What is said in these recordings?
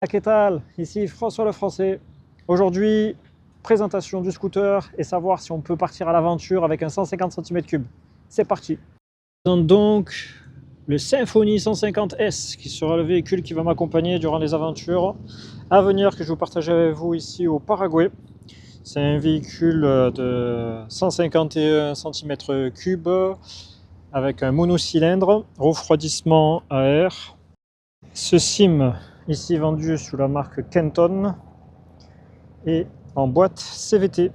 ¿Qué tal? Ici François le Français. Aujourd'hui, présentation du scooter et savoir si on peut partir à l'aventure avec un 150 cm3. C'est parti. Donc le Symphony 150S qui sera le véhicule qui va m'accompagner durant les aventures à venir que je vais partager avec vous ici au Paraguay. C'est un véhicule de 151 cm3 avec un monocylindre, refroidissement à air. Ce sim ici vendu sous la marque Kenton et en boîte CVT.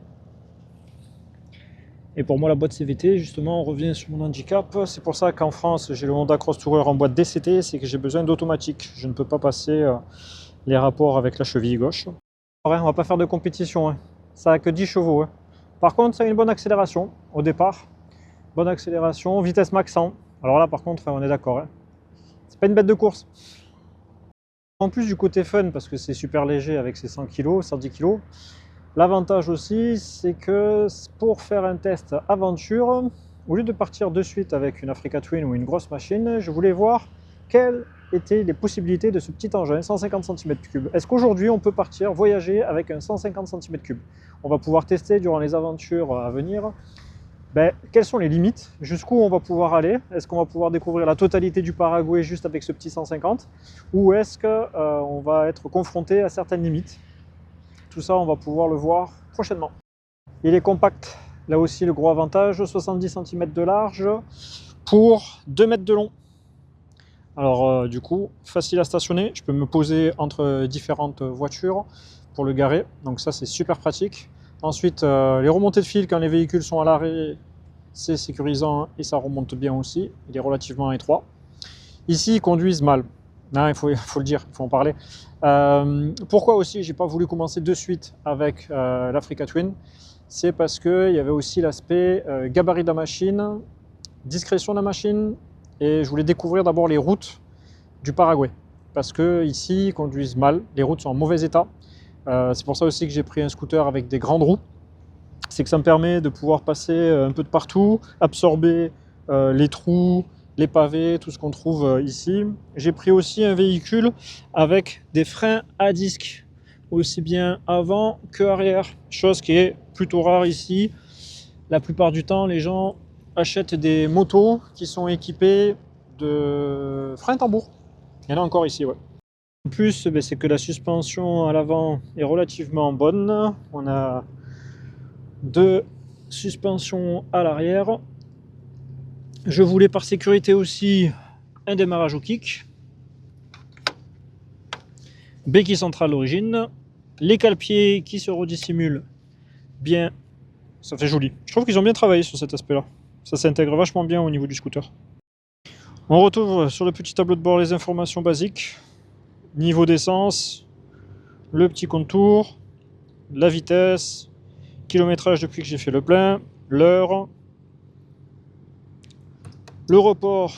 Et pour moi la boîte CVT, justement, on revient sur mon handicap. C'est pour ça qu'en France j'ai le Honda Cross Tourer en boîte DCT, c'est que j'ai besoin d'automatique. Je ne peux pas passer les rapports avec la cheville gauche. Ouais, on va pas faire de compétition, hein. Ça a que 10 chevaux. Hein. Par contre, ça a une bonne accélération au départ. Bonne accélération, vitesse max 100. Alors là par contre, on est d'accord. Hein. C'est pas une bête de course. En plus du côté fun, parce que c'est super léger avec ses 100 kg, 110 kg, l'avantage aussi, c'est que pour faire un test aventure, au lieu de partir de suite avec une Africa Twin ou une grosse machine, je voulais voir quelles étaient les possibilités de ce petit engin, 150 cm3. Est-ce qu'aujourd'hui, on peut partir voyager avec un 150 cm3? On va pouvoir tester durant les aventures à venir. Quelles sont les limites? Jusqu'où on va pouvoir aller? Est-ce qu'on va pouvoir découvrir la totalité du Paraguay juste avec ce petit 150? Ou est-ce qu'on va être confronté à certaines limites? Tout ça, on va pouvoir le voir prochainement. Il est compact. Là aussi, le gros avantage, 70 cm de large pour 2 mètres de long. Alors du coup, facile à stationner. Je peux me poser entre différentes voitures pour le garer. Donc ça, c'est super pratique. Ensuite, les remontées de fil quand les véhicules sont à l'arrêt, c'est sécurisant et ça remonte bien aussi. Il est relativement étroit. Ici, ils conduisent mal. Non, il faut le dire, il faut en parler. Pourquoi aussi j'ai pas voulu commencer de suite avec l'Africa Twin? C'est parce qu'il y avait aussi l'aspect gabarit de la machine, discrétion de la machine, et je voulais découvrir d'abord les routes du Paraguay. Parce que ici, ils conduisent mal, les routes sont en mauvais état. C'est pour ça aussi que j'ai pris un scooter avec des grandes roues. C'est que ça me permet de pouvoir passer un peu de partout, absorber les trous, les pavés, tout ce qu'on trouve ici. J'ai pris aussi un véhicule avec des freins à disque, aussi bien avant que arrière, chose qui est plutôt rare ici. La plupart du temps, les gens achètent des motos qui sont équipées de freins tambour. Il y en a encore ici, ouais. En plus, c'est que la suspension à l'avant est relativement bonne. On a deux suspensions à l'arrière. Je voulais par sécurité aussi un démarrage au kick. Béquille centrale d'origine. Les cale-pieds qui se redissimulent bien. Ça fait joli. Je trouve qu'ils ont bien travaillé sur cet aspect-là. Ça s'intègre vachement bien au niveau du scooter. On retrouve sur le petit tableau de bord les informations basiques. Niveau d'essence, le petit contour, la vitesse, kilométrage depuis que j'ai fait le plein, l'heure, le report,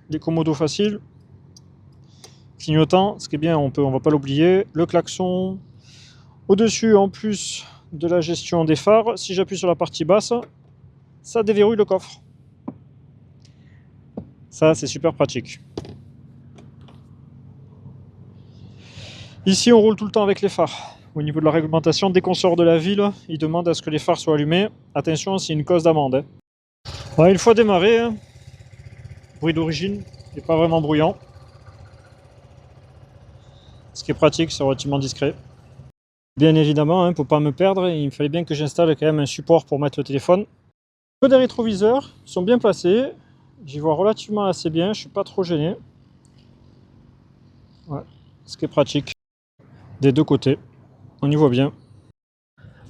les commodos faciles, clignotant, ce qui est bien, on va pas l'oublier, le klaxon, au-dessus en plus de la gestion des phares, si j'appuie sur la partie basse, ça déverrouille le coffre. Ça, c'est super pratique. Ici, on roule tout le temps avec les phares. Au niveau de la réglementation, dès qu'on sort de la ville, ils demandent à ce que les phares soient allumés. Attention, c'est une cause d'amende. Ouais, une fois démarré, hein, bruit d'origine n'est pas vraiment bruyant. Ce qui est pratique, c'est relativement discret. Bien évidemment, hein, pour ne pas me perdre, il me fallait bien que j'installe quand même un support pour mettre le téléphone. Les rétroviseurs sont bien placés. J'y vois relativement assez bien, je ne suis pas trop gêné. Ouais, ce qui est pratique. Des deux côtés, on y voit bien.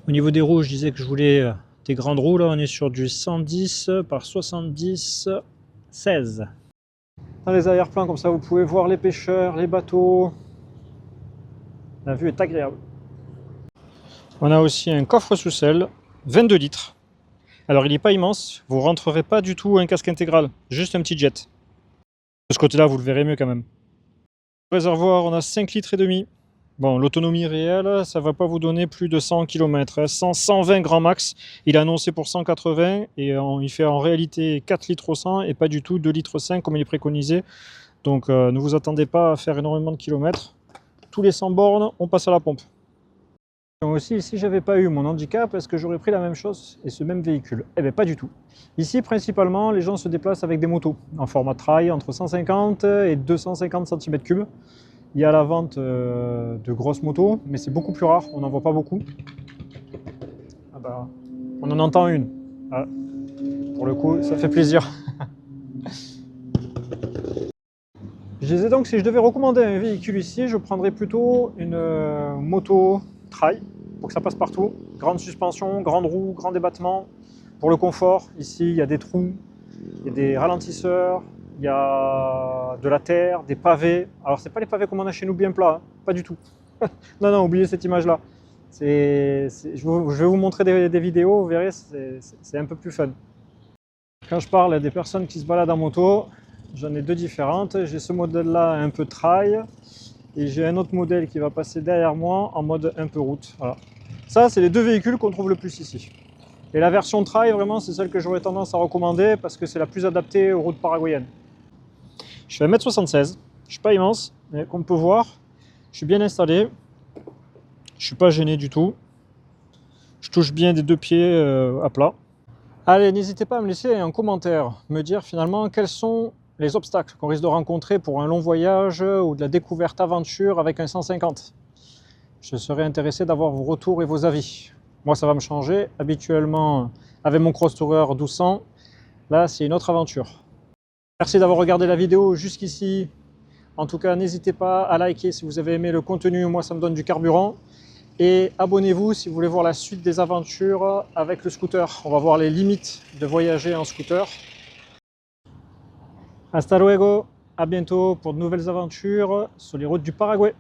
Au niveau des roues, je disais que je voulais des grandes roues. Là, on est sur du 110 par 70, 16. Dans les arrière-plans, comme ça, vous pouvez voir les pêcheurs, les bateaux. La vue est agréable. On a aussi un coffre sous selle, 22 litres. Alors, il n'est pas immense. Vous ne rentrerez pas du tout un casque intégral, juste un petit jet. De ce côté-là, vous le verrez mieux quand même. Le réservoir, on a 5 litres et demi. Bon, l'autonomie réelle, ça ne va pas vous donner plus de 100 km. 120 grand max. Il est annoncé pour 180 et il fait en réalité 4 litres au 100 et pas du tout 2 litres 5 comme il est préconisé. Donc ne vous attendez pas à faire énormément de kilomètres. tous les 100 bornes, on passe à la pompe. Aussi, si j'avais pas eu mon handicap, est-ce que j'aurais pris la même chose et ce même véhicule? Eh bien pas du tout. Ici, principalement, les gens se déplacent avec des motos en format trail entre 150 et 250 cm3. Il y a la vente de grosses motos, mais c'est beaucoup plus rare, on n'en voit pas beaucoup. Ah bah, on en entend une. Ah, pour le coup, ça fait plaisir. Je disais donc, si je devais recommander un véhicule ici, je prendrais plutôt une moto trail pour que ça passe partout. Grande suspension, grande roue, grand débattement. Pour le confort, ici, il y a des trous, il y a des ralentisseurs, il y a de la terre, des pavés. Alors, c'est pas les pavés comme on a chez nous bien plats, hein, pas du tout. Non, non, oubliez cette image-là. Je vais vous montrer des vidéos, vous verrez, c'est un peu plus fun. Quand je parle des personnes qui se baladent en moto, j'en ai deux différentes. J'ai ce modèle-là un peu trail et j'ai un autre modèle qui va passer derrière moi en mode un peu route. Voilà. Ça, c'est les deux véhicules qu'on trouve le plus ici. Et la version trail, vraiment, c'est celle que j'aurais tendance à recommander parce que c'est la plus adaptée aux routes paraguayennes. Je fais 1m76, je ne suis pas immense, mais comme on peut voir, je suis bien installé. Je ne suis pas gêné du tout. Je touche bien des deux pieds à plat. Allez, n'hésitez pas à me laisser un commentaire, me dire finalement quels sont les obstacles qu'on risque de rencontrer pour un long voyage ou de la découverte aventure avec un 150. Je serais intéressé d'avoir vos retours et vos avis. Moi, ça va me changer. Habituellement, avec mon Cross Tourer 1200, là, c'est une autre aventure. Merci d'avoir regardé la vidéo jusqu'ici. En tout cas, n'hésitez pas à liker si vous avez aimé le contenu. Moi, ça me donne du carburant. Et abonnez-vous si vous voulez voir la suite des aventures avec le scooter. On va voir les limites de voyager en scooter. Hasta luego, à bientôt pour de nouvelles aventures sur les routes du Paraguay.